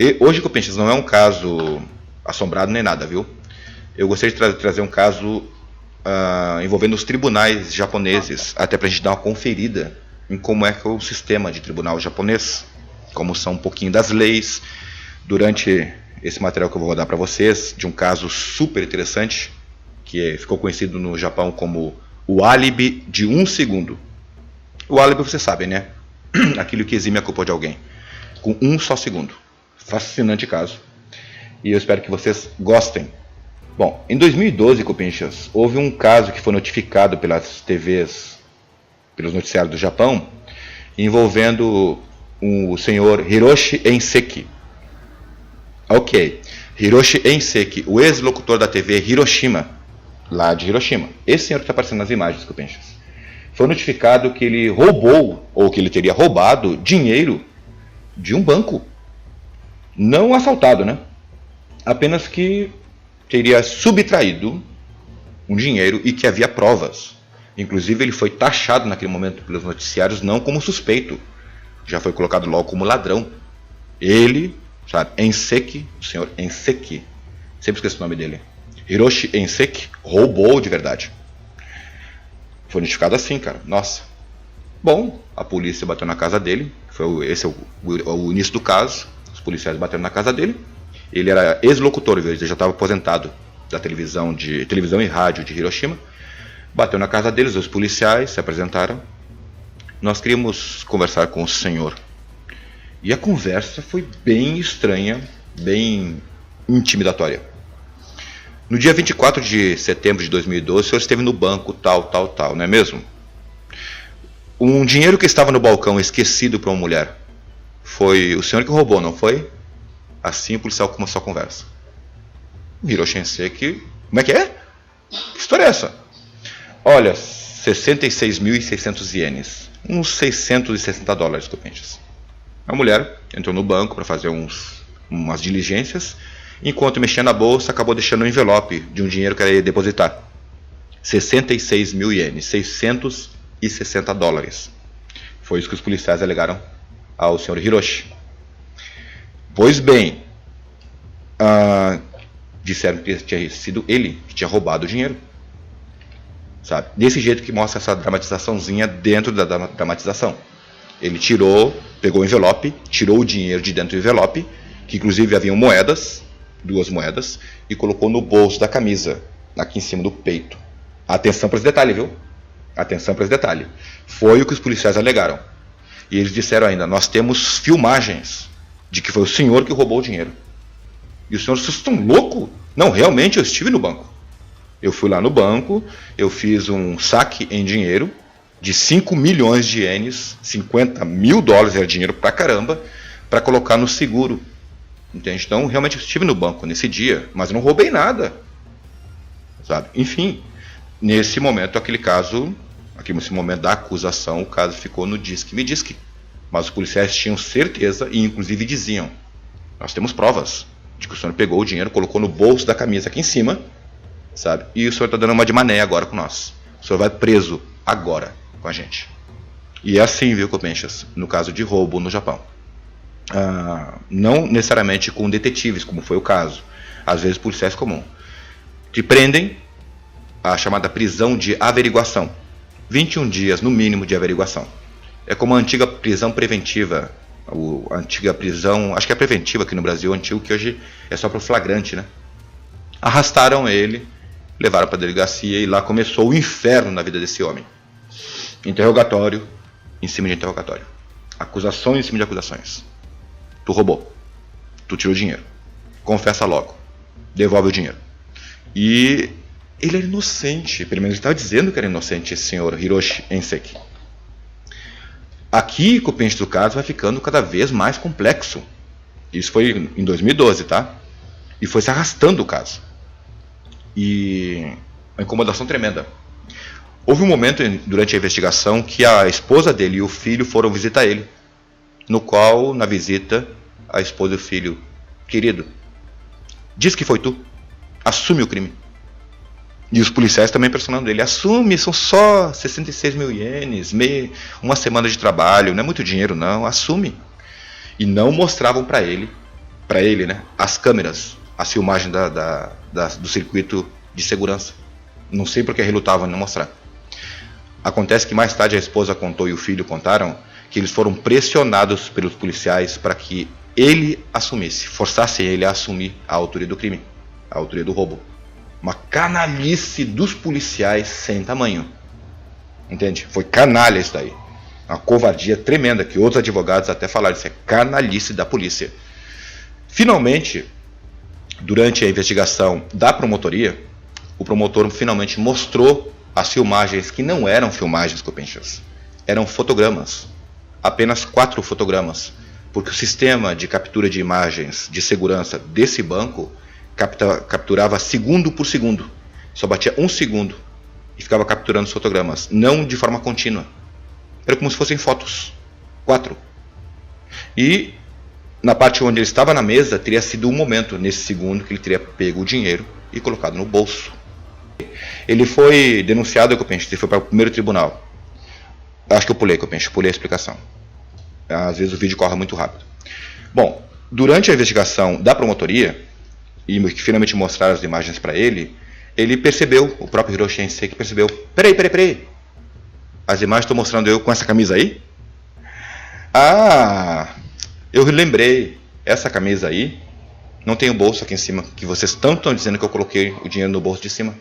E hoje, Copinchas, não é um caso assombrado nem nada, viu? Eu gostaria de trazer um caso envolvendo os tribunais japoneses, até para a gente dar uma conferida em como é que é o sistema de tribunal japonês, como são um pouquinho das leis, durante esse material que eu vou rodar para vocês, de um caso super interessante, que ficou conhecido no Japão como o álibi de 1 segundo. O álibi, vocês sabem, né? Aquilo que exime a culpa de alguém, com 1 só segundo. Fascinante caso. E eu espero que vocês gostem. Bom, em 2012, Copinchas, houve um caso que foi notificado pelas TVs, pelos noticiários do Japão, envolvendo o senhor Hiroshi Enseki. Ok, Hiroshi Enseki, o ex-locutor da TV Hiroshima, lá de Hiroshima. Esse senhor que está aparecendo nas imagens, Copinchas, foi notificado que ele roubou, ou que ele teria roubado, dinheiro de um banco. Não assaltado, né? Apenas que teria subtraído um dinheiro e que havia provas. Inclusive ele foi taxado naquele momento pelos noticiários não como suspeito. Já foi colocado logo como ladrão. Ele, sabe, Enseki, o senhor Enseki, sempre esqueço o nome dele, Hiroshi Enseki, roubou de verdade. Foi notificado assim, cara. Nossa. Bom, a polícia bateu na casa dele. Esse é o início do caso. Os policiais bateram na casa dele. Ele era ex-locutor, ele já estava aposentado da televisão e rádio de Hiroshima. Bateu na casa deles, os policiais se apresentaram. Nós queríamos conversar com o senhor. E a conversa foi bem estranha, bem intimidatória. No dia 24 de setembro de 2012, o senhor esteve no banco, tal, não é mesmo? Um dinheiro que estava no balcão esquecido para uma mulher. Foi o senhor que roubou, não foi? Assim o policial começou a conversa. Hiroshi Enseki, como é que é? Que história é essa? Olha, 66.600 ienes. Uns 660 dólares, Copinchas. A mulher entrou no banco para fazer umas diligências. Enquanto mexia na bolsa, acabou deixando um envelope de um dinheiro que ela ia depositar. 66 mil ienes, 660 dólares. Foi isso que os policiais alegaram ao senhor Hiroshi. Pois bem, disseram que tinha sido ele que tinha roubado o dinheiro. Sabe? Desse jeito que mostra essa dramatizaçãozinha dentro da dramatização. Ele pegou o envelope, tirou o dinheiro de dentro do envelope, que inclusive haviam moedas, 2 moedas, e colocou no bolso da camisa, aqui em cima do peito. Atenção para esse detalhe, viu? Atenção para esse detalhe. Foi o que os policiais alegaram. E eles disseram ainda, nós temos filmagens de que foi o senhor que roubou o dinheiro. E os senhores, vocês estão loucos? Não, realmente eu estive no banco. Eu fui lá no banco, eu fiz um saque em dinheiro de 5 milhões de ienes, 50 mil dólares, era dinheiro pra caramba, para colocar no seguro. Entende? Então, realmente eu estive no banco nesse dia, mas eu não roubei nada. Sabe? Enfim, nesse momento, nesse momento da acusação, o caso ficou no disque-me disque. Mas os policiais tinham certeza e inclusive diziam, nós temos provas de que o senhor pegou o dinheiro, colocou no bolso da camisa aqui em cima, sabe? E o senhor está dando uma de mané agora com nós. O senhor vai preso agora com a gente. E é assim, viu, Copinchas, no caso de roubo no Japão. Não necessariamente com detetives, como foi o caso. Às vezes policiais comuns. Te prendem, a chamada prisão de averiguação. 21 dias no mínimo de averiguação. É como a antiga prisão preventiva, a antiga prisão, acho que é preventiva aqui no Brasil, antigo, que hoje é só para o flagrante, né? Arrastaram ele, levaram para a delegacia e lá começou o inferno na vida desse homem. Interrogatório em cima de interrogatório. Acusações em cima de acusações. Tu roubou. Tu tirou o dinheiro. Confessa logo. Devolve o dinheiro. E ele era inocente, pelo menos ele estava dizendo que era inocente, esse senhor Hiroshi Enseki. Aqui, com o pente do caso, vai ficando cada vez mais complexo. Isso foi em 2012, tá? E foi se arrastando o caso. E uma incomodação tremenda. Houve um momento durante a investigação que a esposa dele e o filho foram visitar ele. No qual, na visita, a esposa e o filho, querido, diz que foi tu. Assume o crime. E os policiais também pressionando ele. Assume, são só 66 mil ienes, uma semana de trabalho, não é muito dinheiro não, assume. E não mostravam para ele para ele, né, as câmeras, a filmagem do circuito de segurança. Não sei porque relutavam em não mostrar. Acontece que mais tarde a esposa contou e o filho contaram que eles foram pressionados pelos policiais para que ele assumisse, forçassem ele a assumir a autoria do crime, a autoria do roubo. Uma canalice dos policiais sem tamanho. Entende? Foi canalha isso daí. Uma covardia tremenda, que outros advogados até falaram, isso é canalice da polícia. Finalmente, durante a investigação da promotoria, o promotor finalmente mostrou as filmagens que não eram filmagens copenchas, eram fotogramas, apenas 4 fotogramas, porque o sistema de captura de imagens de segurança desse banco capturava segundo por segundo, só batia 1 segundo e ficava capturando os fotogramas, não de forma contínua, era como se fossem fotos, 4. E na parte onde ele estava na mesa, teria sido um momento, nesse segundo, que ele teria pego o dinheiro e colocado no bolso. Ele foi denunciado, ele foi para o primeiro tribunal. Acho que eu pulei a explicação. Às vezes o vídeo corre muito rápido. Bom, durante a investigação da promotoria, e que finalmente mostraram as imagens para ele, ele percebeu, o próprio Hiroshi Sensei que percebeu, peraí, as imagens estão mostrando eu com essa camisa aí? Ah, eu lembrei, essa camisa aí não tem o bolso aqui em cima, que vocês tanto estão dizendo que eu coloquei o dinheiro no bolso de cima.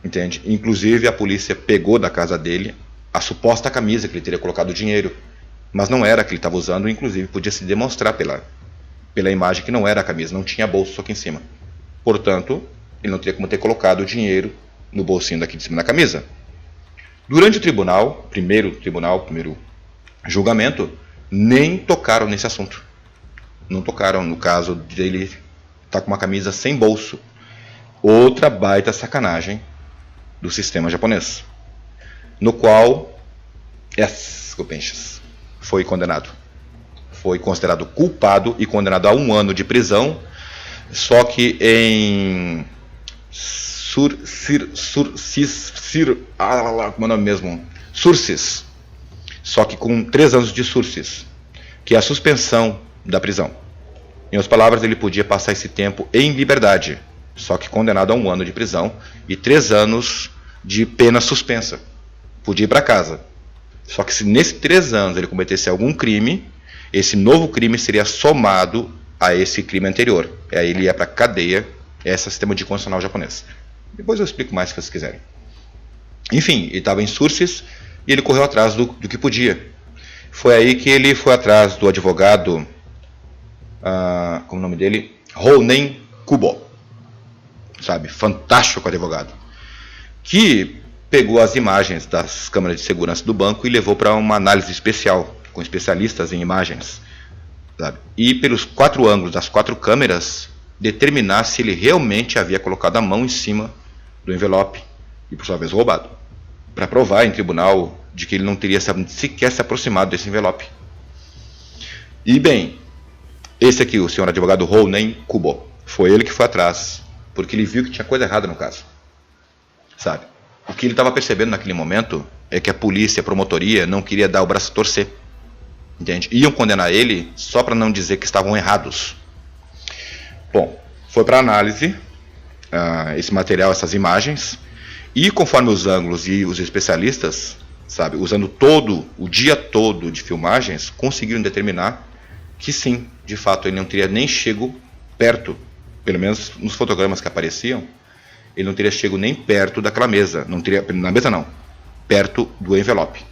Entende? Inclusive a polícia pegou da casa dele a suposta camisa que ele teria colocado o dinheiro, mas não era a que ele estava usando, inclusive podia se demonstrar pela imagem que não era a camisa, não tinha bolso aqui em cima. Portanto, ele não teria como ter colocado o dinheiro no bolsinho daqui de cima da camisa. Durante o primeiro julgamento, nem tocaram nesse assunto. Não tocaram no caso dele estar com uma camisa sem bolso. Outra baita sacanagem do sistema japonês, no qual Copenchas foi condenado. Foi considerado culpado e condenado a 1 ano de prisão, só que em como é o nome mesmo? Sursis. Só que com 3 anos de sursis, que é a suspensão da prisão. Em outras palavras, ele podia passar esse tempo em liberdade, só que condenado a 1 ano de prisão e 3 anos de pena suspensa. Podia ir para casa. Só que se nesses 3 anos ele cometesse algum crime, esse novo crime seria somado a esse crime anterior. E aí ele ia para a cadeia. Esse é o sistema de constitucional japonês. Depois eu explico mais se vocês quiserem. Enfim, ele estava em sursis e ele correu atrás do que podia. Foi aí que ele foi atrás do advogado, como é o nome dele? Rounen Kubo. Sabe? Fantástico advogado. Que pegou as imagens das câmeras de segurança do banco e levou para uma análise especial, com especialistas em imagens. Sabe? E pelos 4 ângulos das 4 câmeras, determinar se ele realmente havia colocado a mão em cima do envelope e por sua vez roubado, para provar em tribunal de que ele não teria sequer se aproximado desse envelope. E bem, esse aqui, o senhor advogado Rounen Kubo, foi ele que foi atrás, porque ele viu que tinha coisa errada no caso. Sabe? O que ele estava percebendo naquele momento é que a polícia, a promotoria, não queria dar o braço a torcer. Entende? Iam condenar ele só para não dizer que estavam errados. Bom, foi para análise esse material, essas imagens, e conforme os ângulos e os especialistas, sabe, usando o dia todo de filmagens, conseguiram determinar que sim, de fato, ele não teria nem chego perto, pelo menos nos fotogramas que apareciam, ele não teria chego nem perto daquela mesa, perto do envelope.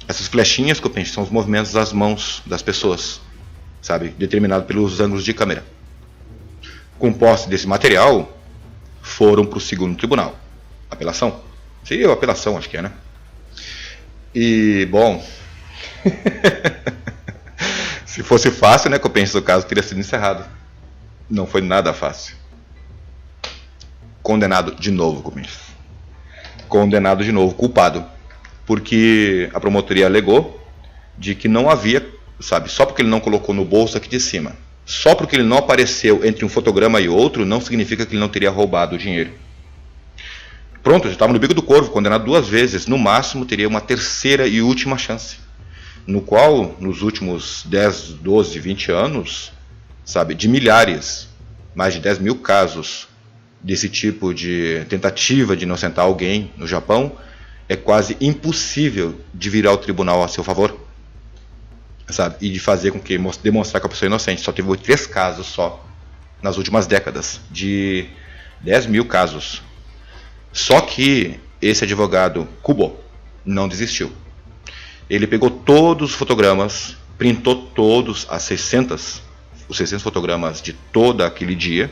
Essas flechinhas que eu penso são os movimentos das mãos das pessoas, sabe, determinado pelos ângulos de câmera. Com posse desse material, foram para o 2º tribunal. Apelação? Seria apelação, acho que é, né? E, bom, se fosse fácil, né, que eu penso o caso teria sido encerrado. Não foi nada fácil. Condenado de novo, condenado de novo, culpado, porque a promotoria alegou de que não havia, sabe, só porque ele não colocou no bolso aqui de cima, só porque ele não apareceu entre um fotograma e outro, não significa que ele não teria roubado o dinheiro. Pronto, já estava no bico do corvo, condenado 2 vezes, no máximo teria uma 3ª e última chance, no qual, nos últimos 10, 12, 20 anos, sabe, de milhares, mais de 10 mil casos desse tipo de tentativa de inocentar alguém no Japão, é quase impossível de virar o tribunal a seu favor, sabe, e de fazer com que demonstrar que a pessoa é inocente. Só teve 3 casos só nas últimas décadas, de 10 mil casos. Só que esse advogado Kubo não desistiu. Ele pegou todos os fotogramas, printou todos os 600 fotogramas de todo aquele dia,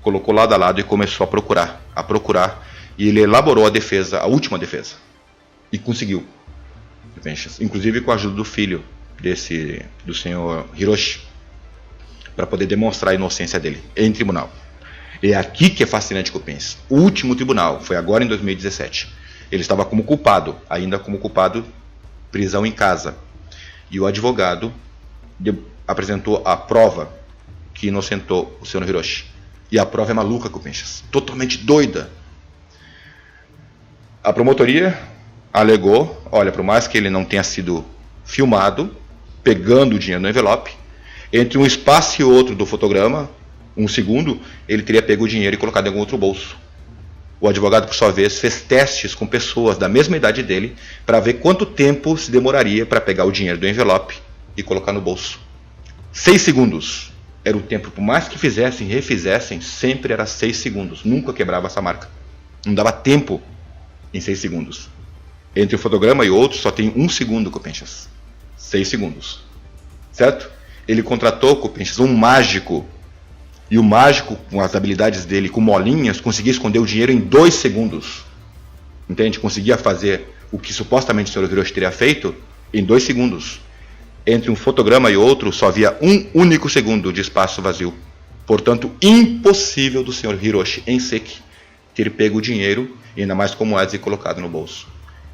colocou lado a lado e começou a procurar, e ele elaborou a defesa, a última defesa, e conseguiu, inclusive com a ajuda do filho do senhor Hiroshi, para poder demonstrar a inocência dele em tribunal. É aqui que é fascinante que eu penso. O último tribunal foi agora em 2017. Ele estava ainda como culpado, prisão em casa. E o advogado apresentou a prova que inocentou o senhor Hiroshi. E a prova é maluca, Cupinchas, totalmente doida. A promotoria alegou, olha, por mais que ele não tenha sido filmado, pegando o dinheiro no envelope, entre um espaço e outro do fotograma, 1 segundo, ele teria pego o dinheiro e colocado em algum outro bolso. O advogado, por sua vez, fez testes com pessoas da mesma idade dele para ver quanto tempo se demoraria para pegar o dinheiro do envelope e colocar no bolso. 6 segundos era o tempo, por mais que fizessem, refizessem, sempre era 6 segundos. Nunca quebrava essa marca. Não dava tempo em 6 segundos. Entre o fotograma e outro só tem 1 segundo, Cupinchas. 6 segundos. Certo? Ele contratou, Cupinchas, um mágico. E o mágico, com as habilidades dele, com molinhas, conseguia esconder o dinheiro em 2 segundos. Entende? Conseguia fazer o que supostamente o Sr. Hiroshi teria feito em 2 segundos. Entre um fotograma e outro, só havia 1 único segundo de espaço vazio. Portanto, impossível do Sr. Hiroshi em Seki ter pego o dinheiro, e ainda mais com moedas, e colocado no bolso.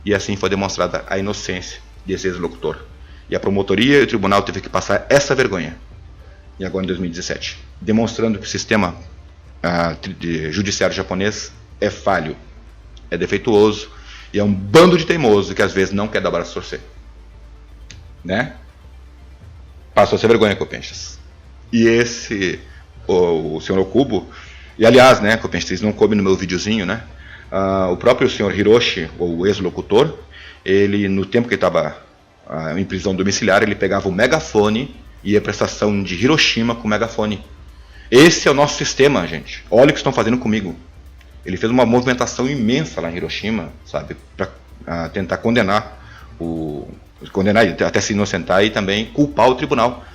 E assim foi demonstrada a inocência desse ex-locutor. E a promotoria e o tribunal teve que passar essa vergonha. E agora em 2017, demonstrando que o sistema judiciário japonês é falho, é defeituoso e é um bando de teimoso que às vezes não quer dar braço a torcer, né? Passou a ser vergonha, Cupinchas. E o senhor Okubo, e aliás, né, Cupinchas, não coube no meu videozinho, né? O próprio senhor Hiroshi, o ex-locutor, ele, no tempo que ele estava em prisão domiciliar, ele pegava o megafone e a prestação de Hiroshima com o megafone. Esse é o nosso sistema, gente. Olha o que estão fazendo comigo. Ele fez uma movimentação imensa lá em Hiroshima, sabe, para tentar condenar e até se inocentar e também culpar o tribunal.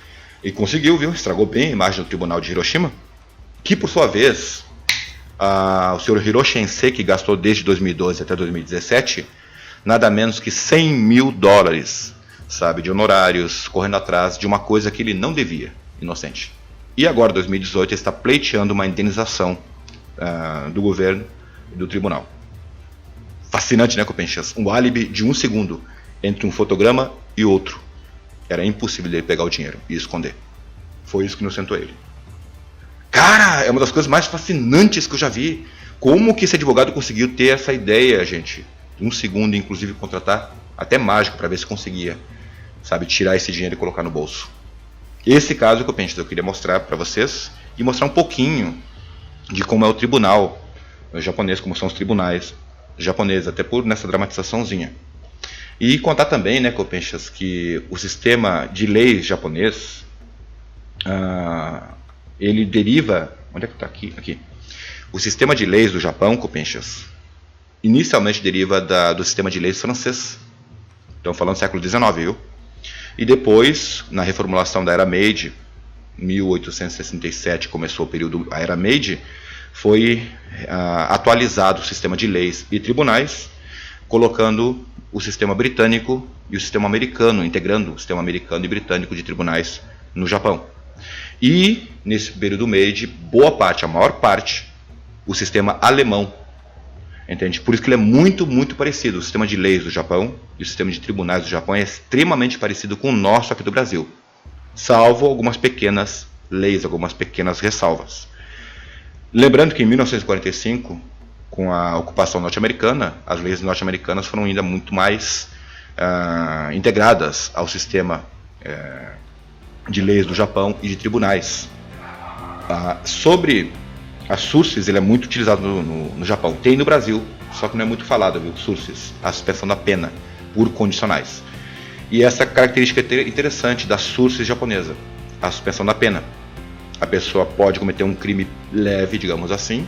E conseguiu, viu? Estragou bem a imagem do tribunal de Hiroshima, que por sua vez, o senhor Hiroshi Enseki gastou desde 2012 até 2017 nada menos que $100 mil, sabe, de honorários, correndo atrás de uma coisa que ele não devia, inocente. E agora, em 2018, ele está pleiteando uma indenização do governo e do tribunal. Fascinante, né, Cupinchas? Um álibi de 1 segundo entre um fotograma e outro. Era impossível dele pegar o dinheiro e esconder. Foi isso que inocentou ele. Cara, é uma das coisas mais fascinantes que eu já vi. Como que esse advogado conseguiu ter essa ideia, gente? 1 segundo, inclusive, contratar até mágico para ver se conseguia, sabe, tirar esse dinheiro e colocar no bolso. Esse caso que eu queria mostrar para vocês e mostrar um pouquinho de como é o tribunal japonês, como são os tribunais japoneses, até por nessa dramatizaçãozinha. E contar também, né, Copinchas, que o sistema de leis japonês, ele deriva... Onde é que está? Aqui. O sistema de leis do Japão, Copinchas, inicialmente deriva do sistema de leis francês. Estamos falando do século XIX, viu? E depois, na reformulação da Era Meiji, 1867 começou o período a Era Meiji, foi atualizado o sistema de leis e tribunais, colocando o sistema britânico e o sistema americano, integrando o sistema americano e britânico de tribunais no Japão. E, nesse período Meiji, boa parte, a maior parte, o sistema alemão. Entende? Por isso que ele é muito, muito parecido. O sistema de leis do Japão e o sistema de tribunais do Japão é extremamente parecido com o nosso aqui do Brasil, salvo algumas pequenas leis, algumas pequenas ressalvas. Lembrando que em 1945, com a ocupação norte-americana, as leis norte-americanas foram ainda muito mais integradas ao sistema de leis do Japão e de tribunais. Sobre a SURSIS, ele é muito utilizado no Japão. Tem no Brasil, só que não é muito falado, viu? SURSIS, a suspensão da pena por condicionais. E essa característica interessante da SURSIS japonesa, a suspensão da pena. A pessoa pode cometer um crime leve, digamos assim,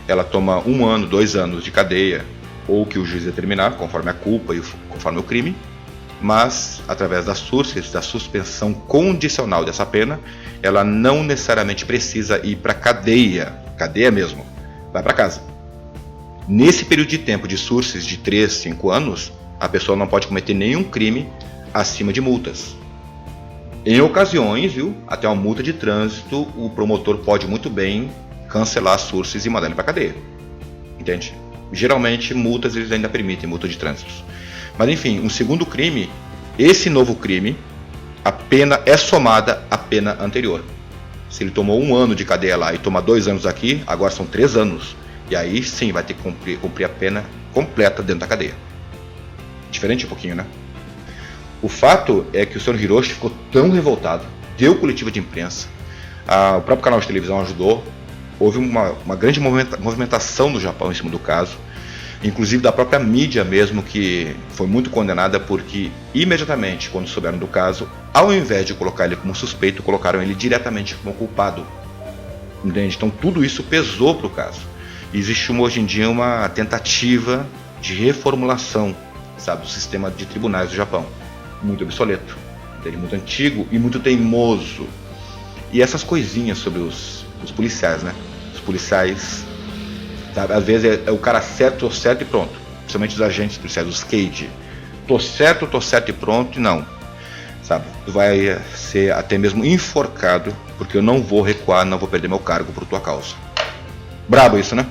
ela toma 1 ano, 2 anos de cadeia, ou que o juiz determinar, conforme a culpa e conforme o crime, mas através da SURSIS, da suspensão condicional dessa pena, ela não necessariamente precisa ir para cadeia mesmo, vai para casa. Nesse período de tempo de SURSIS de 3, 5 anos, a pessoa não pode cometer nenhum crime acima de multas. Em ocasiões, viu, até uma multa de trânsito, o promotor pode muito bem cancelar a SURSIS e mandar ele para cadeia. Entende? Geralmente, multas eles ainda permitem, multa de trânsito. Mas enfim, um segundo crime, esse novo crime, a pena é somada à pena anterior. Se ele tomou 1 ano de cadeia lá e toma 2 anos aqui, agora são 3 anos. E aí sim vai ter que cumprir a pena completa dentro da cadeia. Diferente um pouquinho, né? O fato é que o Sr. Hiroshi ficou tão revoltado, deu coletiva de imprensa, o próprio canal de televisão ajudou, houve uma grande movimentação no Japão em cima do caso, inclusive da própria mídia mesmo, que foi muito condenada porque imediatamente, quando souberam do caso, ao invés de colocar ele como suspeito, colocaram ele diretamente como culpado. Entende? Então tudo isso pesou para o caso. Existe hoje em dia uma tentativa de reformulação, sabe, do sistema de tribunais do Japão. Muito obsoleto, muito antigo e muito teimoso. E essas coisinhas sobre os policiais, né? Os policiais, sabe? Às vezes é o cara certo, tô certo e pronto. Principalmente os agentes policiais, os CAGE. Tô certo e pronto, e não. Sabe? Tu vai ser até mesmo enforcado, porque eu não vou recuar, não vou perder meu cargo por tua causa. Brabo isso, né?